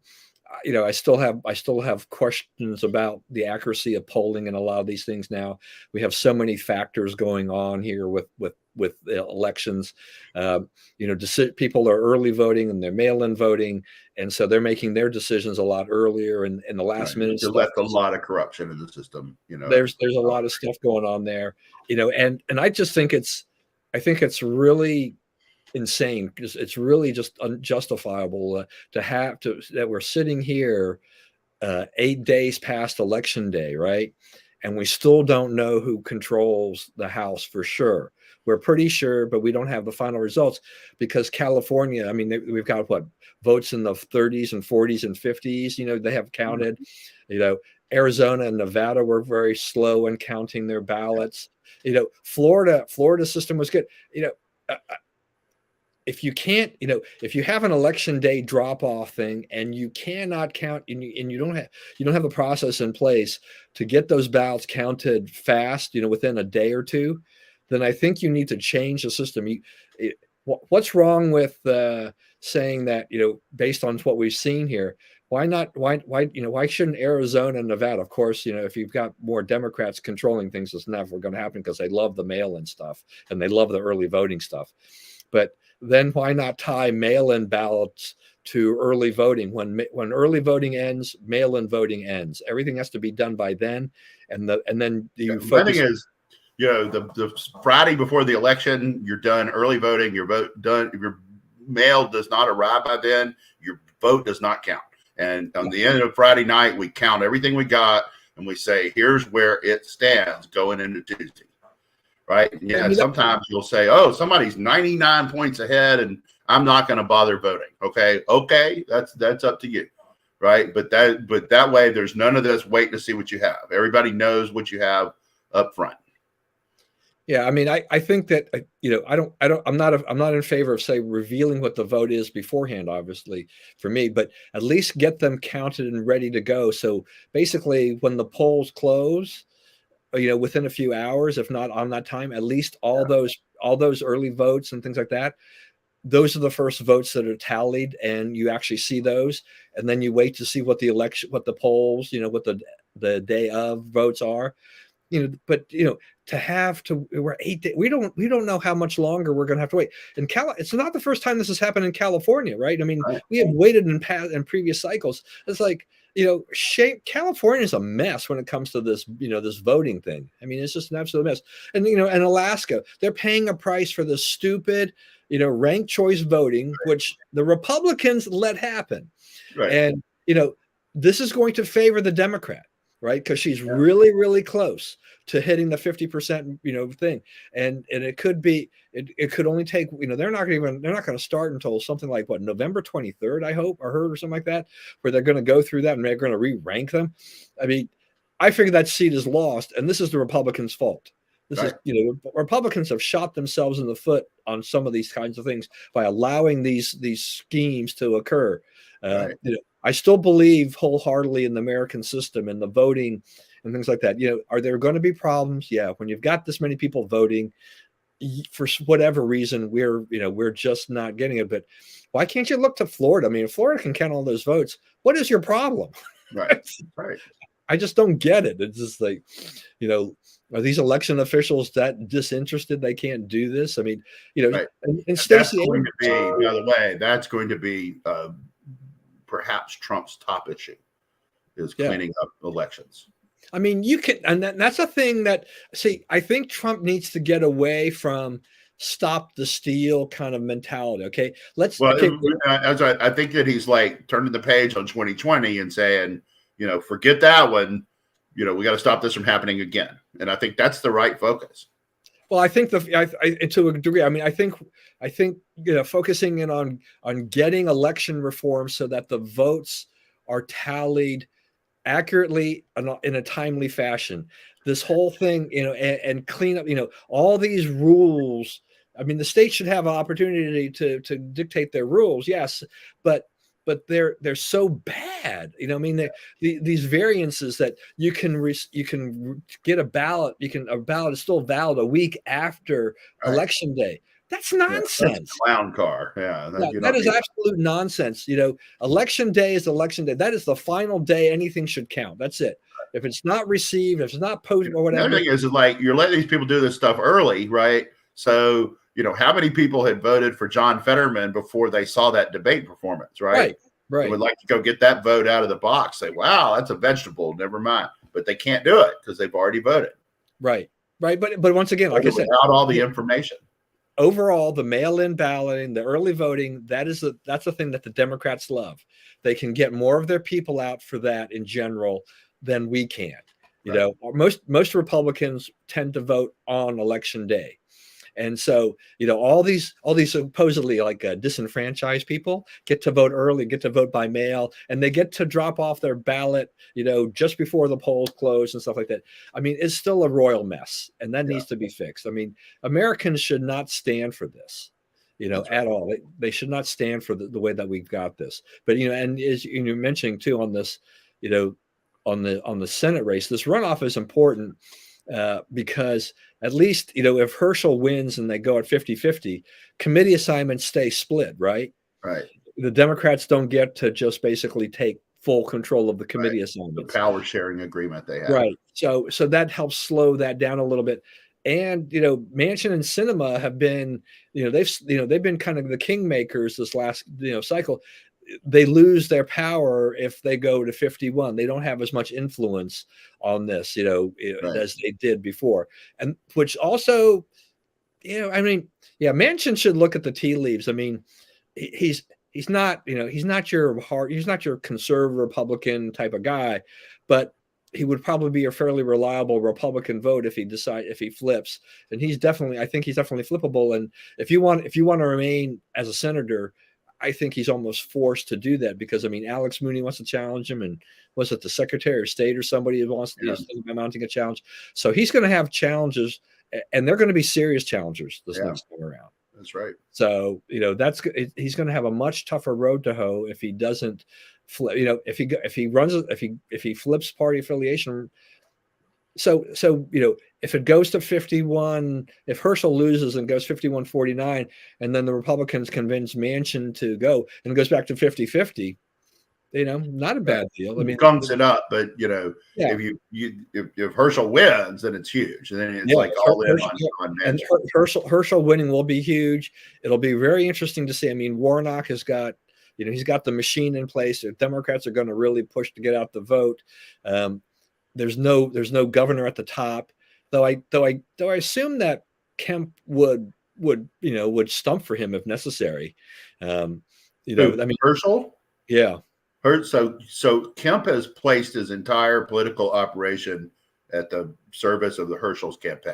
Speaker 1: I still have questions about the accuracy of polling and a lot of these things. Now we have so many factors going on here with elections. People are early voting and they're mail-in voting, and so they're making their decisions a lot earlier and in the last minute.
Speaker 2: There's a lot of corruption in the system.
Speaker 1: There's a lot of stuff going on there. And I just think it's really insane because it's really just unjustifiable that we're sitting here 8 days past election day, right? And we still don't know who controls the House for sure. We're pretty sure, but we don't have the final results because California, I mean, we've got votes in the 30s and 40s and 50s, they have counted, Arizona and Nevada were very slow in counting their ballots. Florida system was good. If you can't, if you have an election day drop off thing and you cannot count and you don't have the process in place to get those ballots counted fast, within a day or two, then I think you need to change the system. What's wrong with saying that, based on what we've seen here, why shouldn't Arizona and Nevada, of course, if you've got more Democrats controlling things, it's never going to happen because they love the mail-in stuff and they love the early voting stuff. But then why not tie mail-in ballots to early voting? When early voting ends, mail-in voting ends. Everything has to be done by then, and then you focus.
Speaker 2: The thing is, the Friday before the election, you're done early voting. Your vote done. If your mail does not arrive by then, your vote does not count. And on the end of Friday night, we count everything we got, and we say, here's where it stands going into Tuesday. Right. Yeah. Sometimes you'll say, oh, somebody's 99 points ahead and I'm not going to bother voting. Okay. That's up to you. Right. But that way there's none of this waiting to see what you have. Everybody knows what you have up front.
Speaker 1: Yeah. I mean, I think that, I'm not in favor of, say, revealing what the vote is beforehand, obviously, for me, but at least get them counted and ready to go. So basically when the polls close, within a few hours, if not on that time, at least all those early votes and things like that, those are the first votes that are tallied, and you actually see those, and then you wait to see what the polls, what the day of votes are, but we're 8 days. We don't know how much longer we're going to have to wait. And it's not the first time this has happened in California, right? I mean, we have waited in previous cycles. It's like, California is a mess when it comes to this, this voting thing. I mean, it's just an absolute mess. And, and Alaska, they're paying a price for this stupid, ranked choice voting, which the Republicans let happen.
Speaker 2: Right.
Speaker 1: And, this is going to favor the Democrat, right? Because she's really, really close to hitting the 50%, thing. And it could be, it could only take, they're not going to start until something like what, November 23rd, I hope, or heard, or something like that, where they're going to go through that and they're going to re-rank them. I mean, I figure that seat is lost, and this is the Republicans' fault. This is, Republicans have shot themselves in the foot on some of these kinds of things by allowing these schemes to occur. I still believe wholeheartedly in the American system and the voting and things like that. Are there going to be problems? Yeah. When you've got this many people voting, for whatever reason, we're just not getting it. But why can't you look to Florida? I mean, if Florida can count all those votes, what is your problem?
Speaker 2: Right.
Speaker 1: I just don't get it. It's just like, are these election officials that disinterested? They can't do this. I mean, and Stacey,
Speaker 2: by the way, that's going to be perhaps Trump's top issue is cleaning up elections.
Speaker 1: I mean, and that's a thing that, I think Trump needs to get away from stop the steal kind of mentality. Okay.
Speaker 2: I think that he's like turning the page on 2020 and saying, forget that one. We got to stop this from happening again. And I think that's the right focus.
Speaker 1: Well, I think to a degree, I mean, I think focusing in on getting election reform so that the votes are tallied accurately in a timely fashion. This whole thing, and clean up, all these rules. I mean, the state should have an opportunity to dictate their rules, yes, but they're so bad. I mean, these variances that you can get a ballot, a ballot is still valid a week after election day. That's nonsense.
Speaker 2: Yeah, that's a clown car. Yeah,
Speaker 1: that is absolute nonsense. Election day is election day. That is the final day anything should count. That's it. If it's not received, if it's not posted or whatever.
Speaker 2: The other thing is like you're letting these people do this stuff early, right? So, how many people had voted for John Fetterman before they saw that debate performance, right?
Speaker 1: Right.
Speaker 2: They would like to go get that vote out of the box. Say, wow, that's a vegetable. Never mind. But they can't do it because they've already voted.
Speaker 1: Right. But once again, like I said,
Speaker 2: without all the information.
Speaker 1: Overall, the mail-in balloting, the early voting, that's the thing that the Democrats love. They can get more of their people out for that in general than we can. Most Republicans tend to vote on election day. And so, all these supposedly like disenfranchised people get to vote early, get to vote by mail, and they get to drop off their ballot, just before the polls close and stuff like that. I mean, it's still a royal mess, and that needs to be fixed. I mean, Americans should not stand for this, at all. They should not stand for the way that we've got this. But, and as you're mentioning too on this, on the Senate race, this runoff is important. Because at least, if Herschel wins and they go at 50-50, committee assignments stay split, right?
Speaker 2: Right.
Speaker 1: The Democrats don't get to just basically take full control of the committee assignments.
Speaker 2: The power sharing agreement they have.
Speaker 1: Right. So that helps slow that down a little bit. And, Manchin and Sinema have been, they've been kind of the kingmakers this last, cycle. They lose their power if they go to 51. They don't have as much influence on this, as they did before. And which also, Manchin should look at the tea leaves. I mean, he's not your conservative Republican type of guy, but he would probably be a fairly reliable Republican vote if he flips. And I think he's definitely flippable. And if you want to remain as a senator, I think he's almost forced to do that because, Alex Mooney wants to challenge him, and was it the Secretary of State or somebody who wants to mounting a challenge? So he's going to have challenges, and they're going to be serious challengers this next time around.
Speaker 2: That's right.
Speaker 1: So he's going to have a much tougher road to hoe if he doesn't flip. If he flips party affiliation. So if it goes to 51, if Herschel loses and goes 51-49, and then the Republicans convince Manchin to go and it goes back to 50-50, not a bad deal. I mean,
Speaker 2: gums it up, but if Herschel wins, then it's huge, and then it's like all in on Manchin.
Speaker 1: And Herschel winning will be huge. It'll be very interesting to see. I mean, Warnock has got, he's got the machine in place. The Democrats are going to really push to get out the vote. There's no governor at the top, though I assume that Kemp would stump for him if necessary. Herschel? Yeah.
Speaker 2: So Kemp has placed his entire political operation at the service of the Herschel's campaign.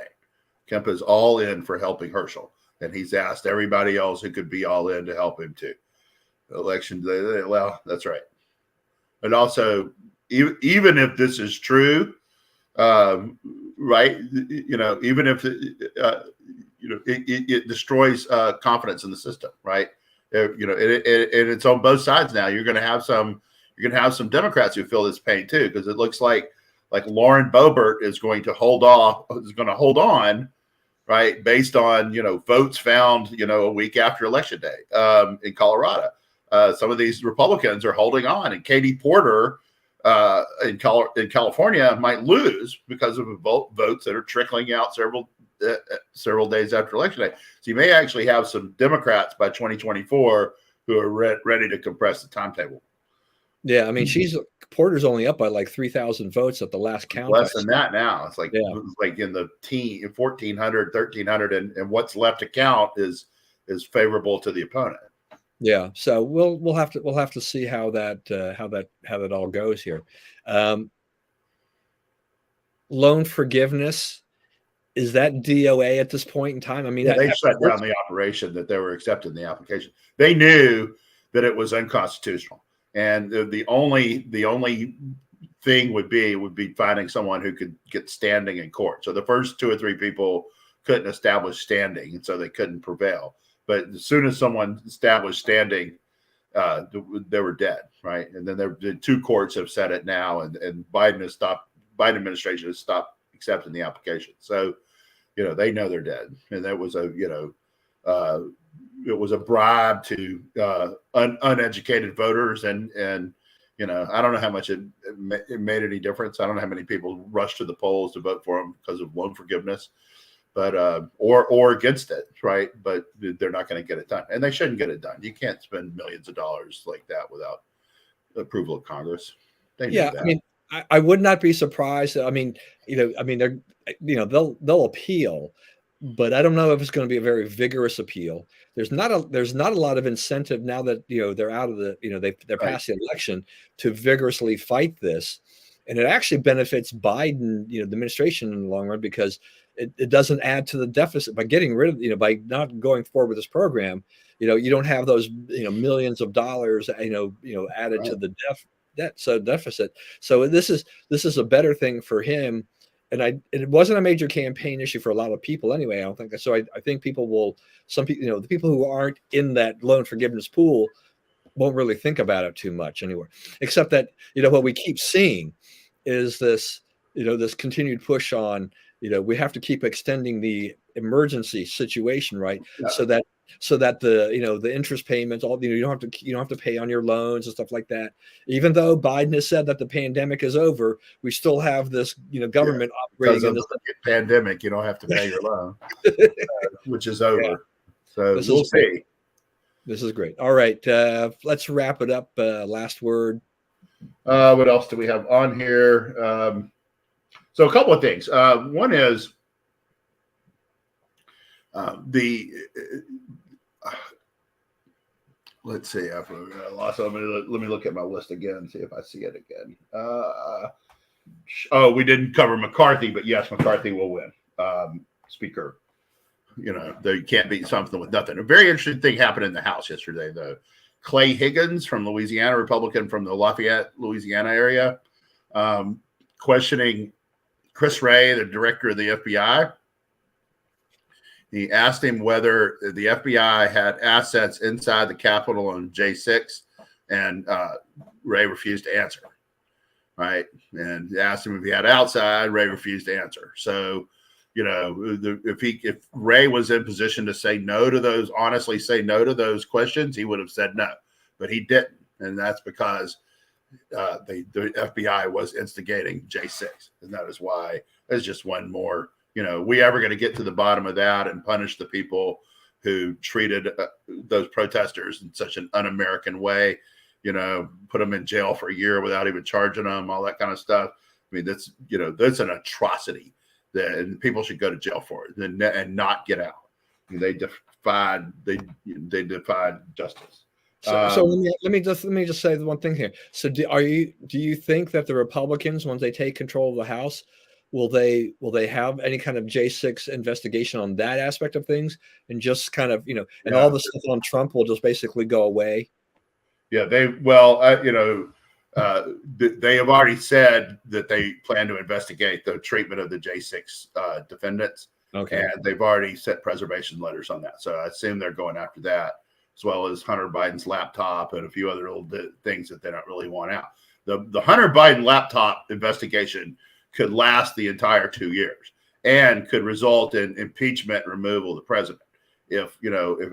Speaker 2: Kemp is all in for helping Herschel, and he's asked everybody else who could be all in to help him too. Election day, well, that's right. And also, even if this is true, right? Even if it destroys confidence in the system, right? It's on both sides now. You're going to have some Democrats who feel this pain too, because it looks like Lauren Boebert is going to hold on, right, based on votes found a week after Election Day in Colorado. Some of these Republicans are holding on, and Katie Porter in California might lose because of votes that are trickling out several days after Election Day. So you may actually have some Democrats by 2024 who are ready to compress the timetable.
Speaker 1: Yeah, I mean, Porter's only up by like 3,000 votes at the last count.
Speaker 2: Less than that now. It's like in the 1,400, 1,300, and what's left to count is favorable to the opponent.
Speaker 1: Yeah, so we'll have to see how that all goes here. Loan forgiveness, is that DOA at this point in time? I mean,
Speaker 2: they shut down the operation that they were accepting the application. They knew that it was unconstitutional, and the only thing would be finding someone who could get standing in court. So the first 2 or 3 people couldn't establish standing, and so they couldn't prevail. But as soon as someone established standing, they were dead, right? And then the 2 courts have said it now, and Biden administration has stopped accepting the application. So, they know they're dead, and that was it was a bribe to uneducated voters, and I don't know how much it made any difference. I don't know how many people rushed to the polls to vote for him because of loan forgiveness, but or against it, right? But they're not going to get it done, and they shouldn't get it done. You can't spend millions of dollars like that without approval of Congress. They know that.
Speaker 1: I mean, I would not be surprised. I mean, they're, they'll appeal, but I don't know if it's going to be a very vigorous appeal. There's not a lot of incentive now that they're out of the they're past the election to vigorously fight this, and it actually benefits Biden, the administration in the long run, because it doesn't add to the deficit by getting rid of by not going forward with this program. You don't have those millions of dollars added to the deficit. So this is a better thing for him. And it wasn't a major campaign issue for a lot of people anyway. I don't think so. I think some people, the people who aren't in that loan forgiveness pool won't really think about it too much anyway, except that, what we keep seeing is this, this continued push on, we have to keep extending the emergency situation, right? Yeah. So that the interest payments, all you don't have to pay on your loans and stuff like that. Even though Biden has said that the pandemic is over, we still have this government operating in this
Speaker 2: pandemic. You don't have to pay your loan, which is over. Yeah. So we'll see.
Speaker 1: This is great. All right, let's wrap it up. Last word.
Speaker 2: What else do we have on here? So a couple of things. One is let's see. I lost. Let me look at my list again and see if I see it again. We didn't cover McCarthy, but yes, McCarthy will win. Speaker, they can't beat something with nothing. A very interesting thing happened in the House yesterday, though. Clay Higgins from Louisiana, Republican from the Lafayette, Louisiana area, questioning Chris Wray, the director of the FBI. He asked him whether the FBI had assets inside the Capitol on J6, and Wray refused to answer. Right, and asked him if he had outside. Wray refused to answer. So, if Wray was in position to say no to those, honestly say no to those questions, he would have said no, but he didn't, and that's because the FBI was instigating J6, and that is why there's just one more. We ever going to get to the bottom of that and punish the people who treated those protesters in such an un-American way, put them in jail for a year without even charging them, all that kind of stuff. I mean, that's an atrocity, and people should go to jail for it and not get out. They defied justice.
Speaker 1: So let me just say the one thing here. So do you think that the Republicans, once they take control of the House, will they have any kind of J6 investigation on that aspect of things, and just kind of, and all
Speaker 2: Yeah,
Speaker 1: the stuff on Trump will just basically go away?
Speaker 2: yeah. They have already said that they plan to investigate the treatment of the J6 defendants,
Speaker 1: Okay.
Speaker 2: and they've already sent preservation letters on that. So I assume they're going after that, as well as Hunter Biden's laptop and a few other little things that they don't really want out. The Hunter Biden laptop investigation could last the entire 2 years and could result in impeachment and removal of the president. If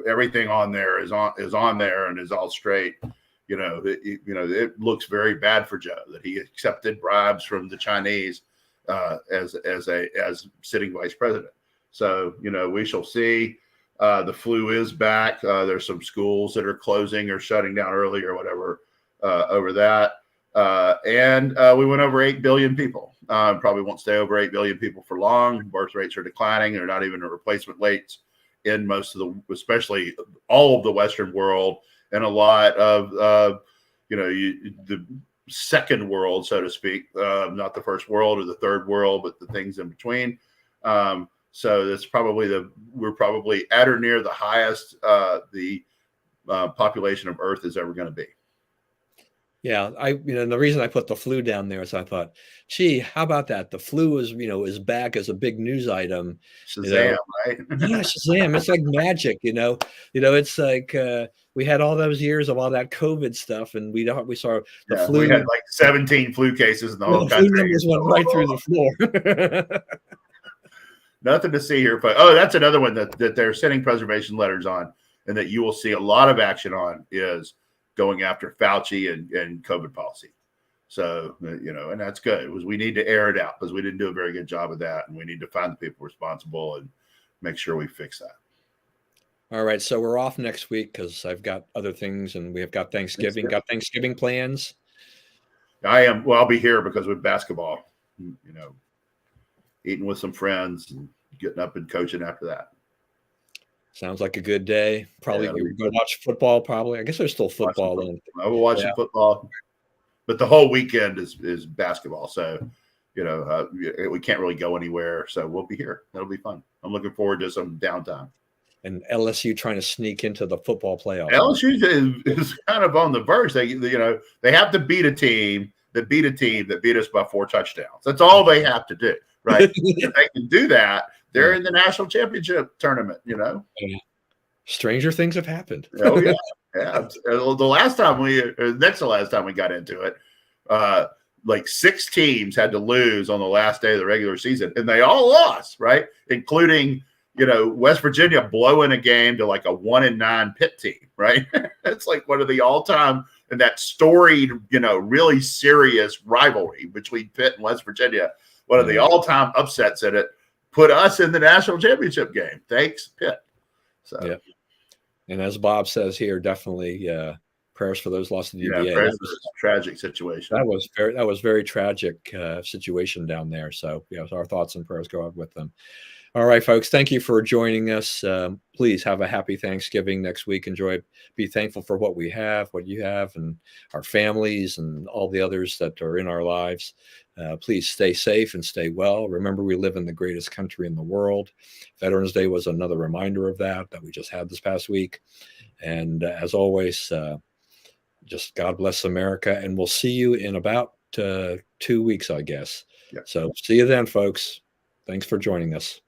Speaker 2: everything on there is on there and is all straight, it looks very bad for Joe that he accepted bribes from the Chinese as sitting vice president. So we shall see. The flu is back. There's some schools that are closing or shutting down early or whatever over that. And we went over 8 billion people. Probably won't stay over 8 billion people for long. Birth rates are declining. They're not even at replacement rates in most of especially all of the Western world, and a lot of the second world, so to speak, not the first world or the third world, but the things in between. So that's we're probably at or near the highest the population of Earth is ever going to be.
Speaker 1: Yeah, the reason I put the flu down there is I thought, gee, how about that? The flu is back as a big news item.
Speaker 2: Shazam, right?
Speaker 1: Yeah, Shazam! It's like magic. It's like we had all those years of all that COVID stuff, and we saw the flu.
Speaker 2: We had like 17 flu cases in the whole country.
Speaker 1: Flu numbers went right through the floor.
Speaker 2: Nothing to see here, but that's another one that they're sending preservation letters on, and that you will see a lot of action on is going after Fauci and COVID policy. So, and that's good. We need to air it out because we didn't do a very good job of that. And we need to find the people responsible and make sure we fix that.
Speaker 1: All right. So we're off next week because I've got other things, and we have got Thanksgiving. Got Thanksgiving plans?
Speaker 2: I am. Well, I'll be here because with basketball, eating with some friends and getting up and coaching after that.
Speaker 1: Sounds like a good day. Probably you're going to watch football. Probably. I guess there's still football.
Speaker 2: I will watch some football, but the whole weekend is basketball. So, we can't really go anywhere. So we'll be here. That'll be fun. I'm looking forward to some downtime.
Speaker 1: And LSU trying to sneak into the football playoff.
Speaker 2: LSU is kind of on the verge. They have to beat a team that beat us by 4 touchdowns. That's all they have to do, right? If they can do that, they're in the national championship tournament,
Speaker 1: Stranger things have happened.
Speaker 2: Oh, yeah. Yeah. The last time we got into it, like 6 teams had to lose on the last day of the regular season, and they all lost, right? Including, West Virginia blowing a game to like a 1-9 Pitt team, right? It's like one of the all-time, and that storied, really serious rivalry between Pitt and West Virginia, one of the all-time upsets in it. Put us in the national championship game. Thanks, Pitt. So,
Speaker 1: yeah. And as Bob says here, definitely prayers for those lost to the UVA.
Speaker 2: That was a tragic situation.
Speaker 1: That was very tragic situation down there. So, our thoughts and prayers go out with them. All right, folks. Thank you for joining us. Please have a happy Thanksgiving next week. Enjoy. Be thankful for what we have, what you have, and our families, and all the others that are in our lives. Please stay safe and stay well. Remember, we live in the greatest country in the world. Veterans Day was another reminder of that we just had this past week. And as always, just God bless America. And we'll see you in about 2 weeks, I guess.
Speaker 2: Yeah.
Speaker 1: So see you then, folks. Thanks for joining us.